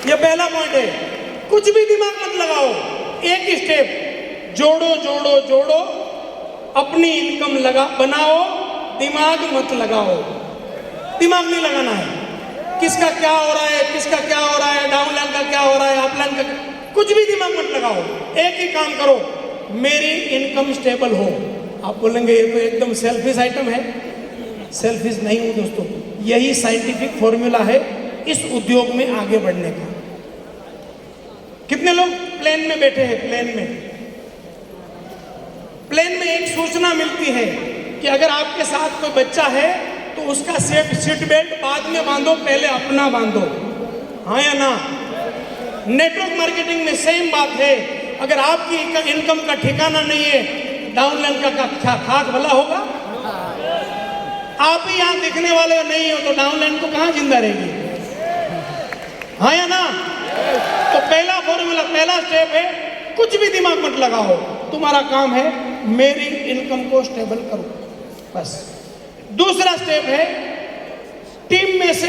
ये पहला पॉइंट है। कुछ भी दिमाग मत लगाओ, एक ही स्टेप, जोड़ो जोड़ो जोड़ो, अपनी इनकम लगा बनाओ, दिमाग मत लगाओ। दिमाग नहीं लगाना है, किसका क्या हो रहा है, किसका क्या हो रहा है, डाउनलाइन का क्या हो रहा है, अपलाइन का, कुछ भी दिमाग मत लगाओ। एक ही काम करो, मेरी इनकम स्टेबल हो। आप बोलेंगे ये तो एकदम सेल्फिश आइटम है। सेल्फिश नहीं हूं दोस्तों, यही साइंटिफिक फॉर्मूला है इस उद्योग में आगे बढ़ने का। कितने लोग प्लेन में बैठे हैं? प्लेन में एक सूचना मिलती है कि अगर आपके साथ कोई बच्चा है तो उसका सीट बेल्ट बाद में बांधो, पहले अपना बांधो। हाँ या ना? नेटवर्क मार्केटिंग में सेम बात है। अगर आपकी इनकम का ठिकाना नहीं है, डाउनलाइन का क्या खाक भला होगा? आप ही यहाँ दिखने वाले नहीं हो तो डाउनलाइन तो कहाँ जिंदा रहेगी? हाँ या ना? तो पहला फॉर्मूला, पहला स्टेप है, कुछ भी दिमाग मत लगाओ। तुम्हारा काम है मेरी इनकम को स्टेबल करो, बस। दूसरा स्टेप है, टीम में से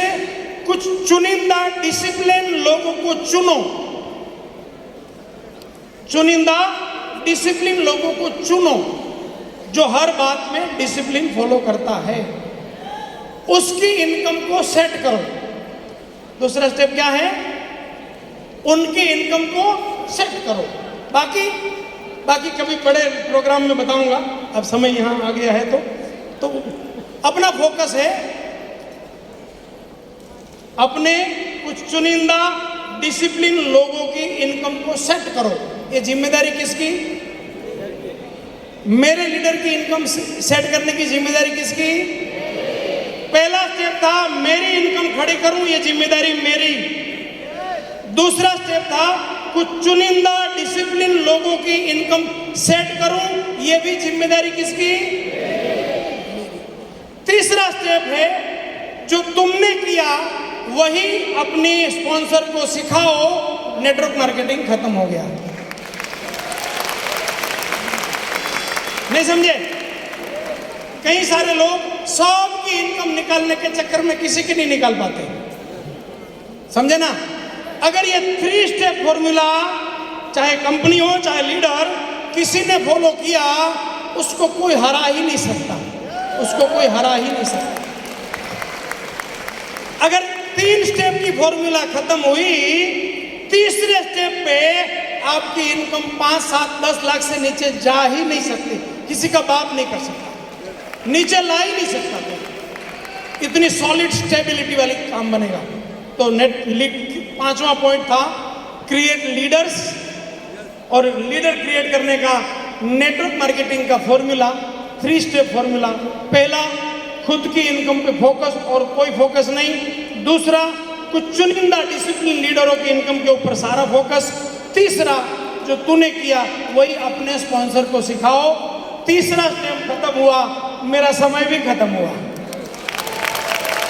कुछ चुनिंदा डिसिप्लिन लोगों को चुनो। चुनिंदा डिसिप्लिन लोगों को चुनो जो हर बात में डिसिप्लिन फॉलो करता है, उसकी इनकम को सेट करो। दूसरा स्टेप क्या है? उनकी इनकम को सेट करो। बाकी कभी बड़े प्रोग्राम में बताऊंगा, अब समय यहां आ गया है तो अपना फोकस है अपने कुछ चुनिंदा डिसिप्लिन लोगों की इनकम को सेट करो। ये जिम्मेदारी किसकी? मेरे लीडर की इनकम सेट करने की जिम्मेदारी किसकी? पहला स्टेप था मेरी इनकम खड़ी करूं, ये जिम्मेदारी मेरी। दूसरा स्टेप था कुछ चुनिंदा डिसिप्लिन लोगों की इनकम सेट करूं, ये भी जिम्मेदारी किसकी? तीसरा स्टेप है जो तुमने किया वही अपने स्पॉन्सर को सिखाओ, नेटवर्क मार्केटिंग खत्म हो गया। नहीं समझे? कई सारे लोग सबकी इनकम निकालने के चक्कर में किसी की नहीं निकाल पाते, समझे ना? अगर ये 3 स्टेप फॉर्मूला चाहे कंपनी हो चाहे लीडर, किसी ने फॉलो किया, उसको कोई हरा ही नहीं सकता, उसको कोई हरा ही नहीं सकता। अगर 3 स्टेप की फॉर्मूला खत्म हुई, तीसरे स्टेप पे आपकी इनकम 5, 7, 10 लाख से नीचे जा ही नहीं सकती। किसी का बाप नहीं कर सकता, नीचे ला ही नहीं सकता। तो इतनी सॉलिड स्टेबिलिटी वाली काम बनेगा। तो पांचवा पॉइंट था क्रिएट लीडर्स, और लीडर क्रिएट करने का नेटवर्क मार्केटिंग का फॉर्मूला 3 स्टेप फॉर्मूला। पहला, खुद की इनकम पे फोकस और कोई फोकस नहीं। दूसरा, कुछ चुनिंदा डिसिप्लिन लीडरों की इनकम के ऊपर सारा फोकस। तीसरा, जो तूने किया वही अपने स्पॉन्सर को सिखाओ। तीसरा स्टेप खत्म हुआ, मेरा समय भी खत्म हुआ।